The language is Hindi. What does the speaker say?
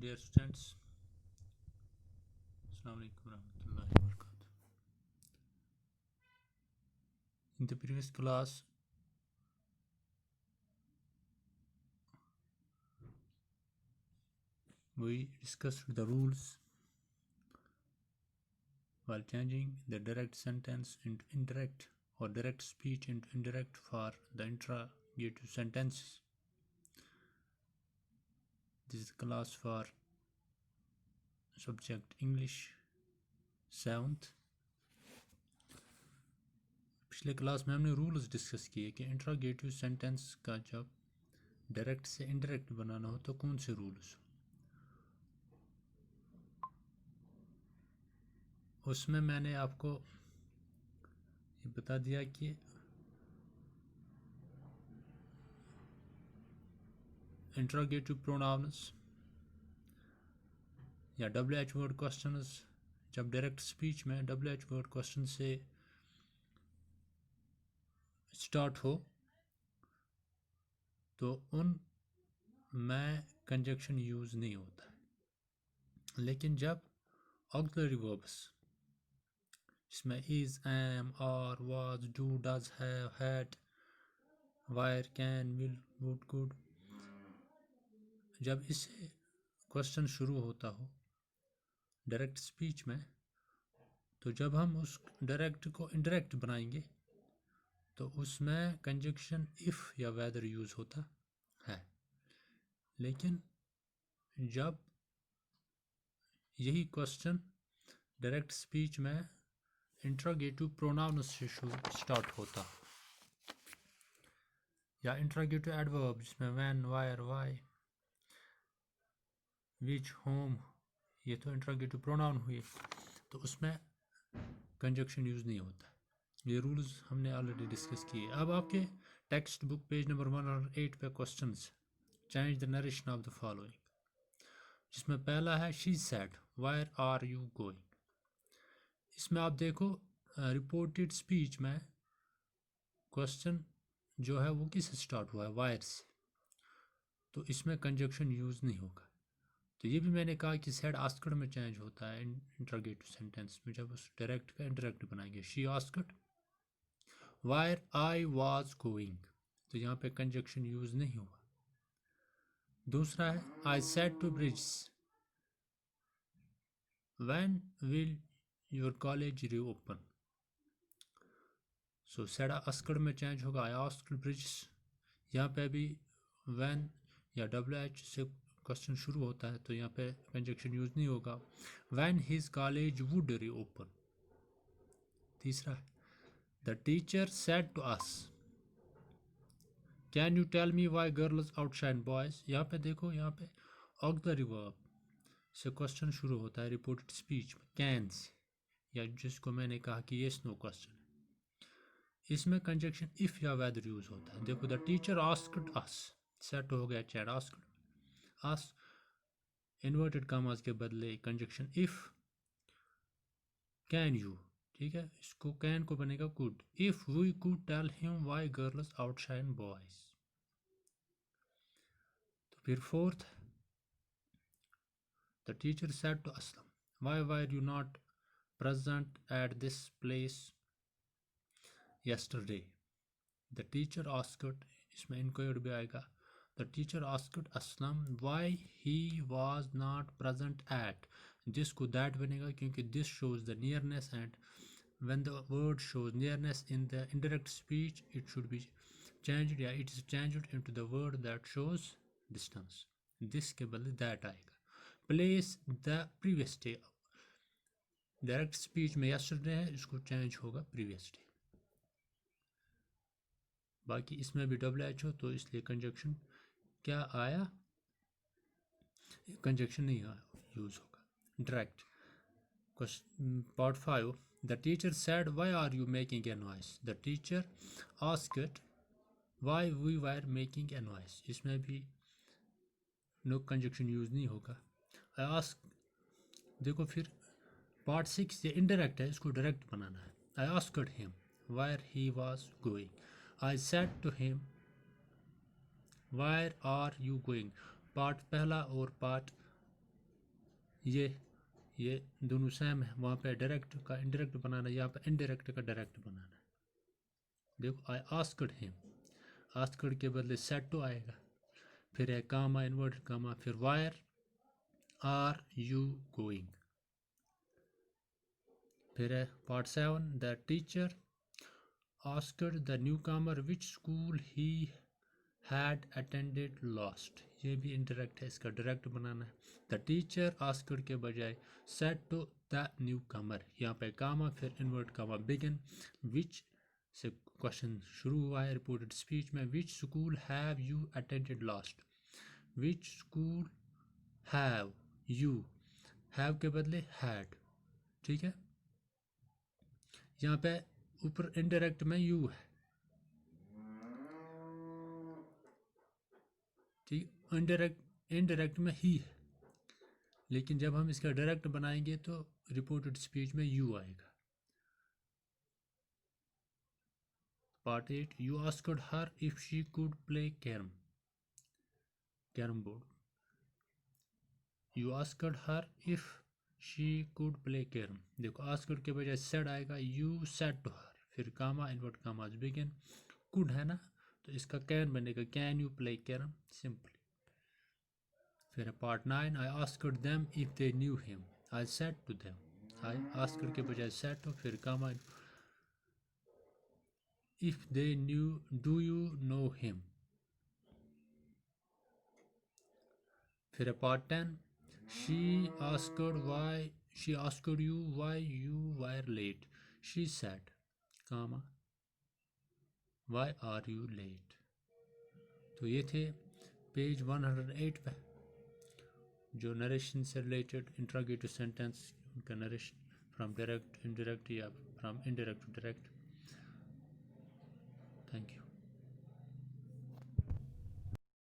Dear students, Assalamu alaikum warahmatullahi wabarakatuh. In the previous class, we discussed the rules while changing the direct sentence into indirect or direct speech into indirect for the interrogative sentences. This is the class for subject English 7th. पिछले क्लास में हमने रूल्स डिस्कस किए कि इंट्रोगेटिव सेंटेंस का जब डायरेक्ट से इनडायरेक्ट बनाना हो तो कौन से रूल्स, उसमें मैंने आपको ये बता दिया कि इंट्रोगेटिव प्रोनाउंस या WH वर्ड क्वेश्चंस जब डायरेक्ट स्पीच में WH वर्ड क्वेश्चन से स्टार्ट हो तो उन में कंजक्शन यूज़ नहीं होता है, लेकिन जब ऑक्सिलरी वर्ब्स इसमें is, am, are, was, do, does, have, had, were, can, will, would, could, जब इससे क्वेश्चन शुरू होता हो डायरेक्ट स्पीच में, तो जब हम उस डायरेक्ट को इनडायरेक्ट बनाएंगे तो उसमें कंजक्शन इफ़ या वेदर यूज़ होता है। लेकिन जब यही क्वेश्चन डायरेक्ट स्पीच में इंट्रोगेटिव प्रोनाउन से स्टार्ट होता या इंट्रोगेटिव एडवर्ब जिसमें when, wire, why, which, home, ये तो इंट्रोगेटिव प्रोनाउन हुए, तो उसमें कंजक्शन यूज़ नहीं होता। ये रूल्स हमने ऑलरेडी डिस्कस किए। अब आपके टेक्स्ट बुक पेज नंबर 108 पे questions, change the narration of the following, जिसमें पहला है she said where are you going. इसमें आप देखो रिपोर्टेड स्पीच में क्वेश्चन जो है वो किससे स्टार्ट हुआ है, वायर से, तो इसमें कंजक्शन यूज़ नहीं होगा। तो ये भी मैंने कहा कि सेड आस्क्ड में चेंज होता है इंट्रोगेटिव सेंटेंस में जब उस डायरेक्ट का इंडायरेक्ट बनाएंगे। She asked where I was going, तो यहाँ पे कंजक्शन यूज़ नहीं हुआ। दूसरा है I said to Brij when will your college reopen, so said asked में चेंज होगा आई आस्क्ड ब्रिज। यहाँ पे भी व्हेन या WH से क्वेश्चन शुरू होता है तो यहाँ पे कंजक्शन यूज़ नहीं होगा। When his college would reopen. तीसरा है the teacher said to us can you tell me why girls outshine boys. यहाँ पे देखो, यहाँ पे ऑक्सिलरी वर्ब से क्वेश्चन शुरू होता है रिपोर्टेड स्पीच में कैन से, या जिसको मैंने कहा कि यस नो क्वेश्चन, इसमें कंजक्शन इफ़ या वेदर यूज़ होता है। देखो the teacher asked us, set हो गया chat, asked us inverted commas के बदले कंजक्शन इफ़, कैन यू, ठीक है, इसको कैन को बनेगा could, if we could tell him why girls outshine boys. तो फिर fourth, the teacher said to Aslam why were you not present at this place yesterday. The teacher asked, इसमें इंक्वायर्ड भी आएगा, the teacher asked Aslam why he was not present at, this को that बनेगा क्योंकि this shows the nearness, and when the word shows nearness in the indirect speech it should be changed, या it is changed into the word that shows distance, this के बदले that आएगा। place the previous day, direct speech में yesterday है, इसको चेंज होगा previous day। बाकी इसमें भी WH हो तो इसलिए कंजक्शन क्या आया, कंजक्शन नहीं यूज़ होगा, direct. Part 5, the teacher said why are you making a noise, the teacher asked why we were making a noise, इसमें भी नो कंजक्शन यूज़ नहीं होगा। आई आस्क, देखो फिर पार्ट 6 ये इनडायरेक्ट है, इसको डायरेक्ट बनाना है। I asked him wire he was going, I said to him where are you going, part पहला और पार्ट ये दोनों सेम है, वहाँ पे डायरेक्ट का इनडायरेक्ट बनाना, यहाँ पे इनडायरेक्ट का डायरेक्ट बनाना है। देखो आई आस्क्ड हिम, आस्क्ड के बदले सेड टू आएगा, फिर है कामा इन्वर्टेड कामा, फिर वायर आर यू गोइंग, फिर है part 7 the teacher asked the newcomer which school he had attended last, ये भी इंटरेक्ट है, इसका डायरेक्ट बनाना है। द टीचर आस्क्ड के बजाय सेड टू द न्यू कमर, यहाँ पे कामा फिर इन्वर्ट कामा बिगिन, विच से क्वेश्चन शुरू हुआ है रिपोर्टेड स्पीच में, which school have you attended last, which school have you, have के बदले हैड, ठीक है। यहाँ पे ऊपर इनडायरेक्ट में यू है, ठीक, इनडायरेक्ट में ही है, लेकिन जब हम इसका डायरेक्ट बनाएंगे तो रिपोर्टेड स्पीच में यू आएगा। Part 8 you asked her if she could play carrom board, you asked her if she could play carrom, देखो आस्क्ड के बजाय सेड आएगा, यू सेड टू हर, फिर comma invert comma begin, could है ना तो इसका कैन बनेगा can you play carrom, simply. फिर part 9 I asked them if they knew him, I said to them, I asked के बजाय सेड टू, फिर comma if they knew do you know him, फिर part 10 she asked you why you were late, she said comma why are you late. तो ये थे पेज 108 पे जो नरेशन से रिलेटेड इंट्रोगेटिव सेंटेंस, उनका नरेशन फ्रॉम डायरेक्ट इनडायरेक्ट या from indirect to direct. Thank you.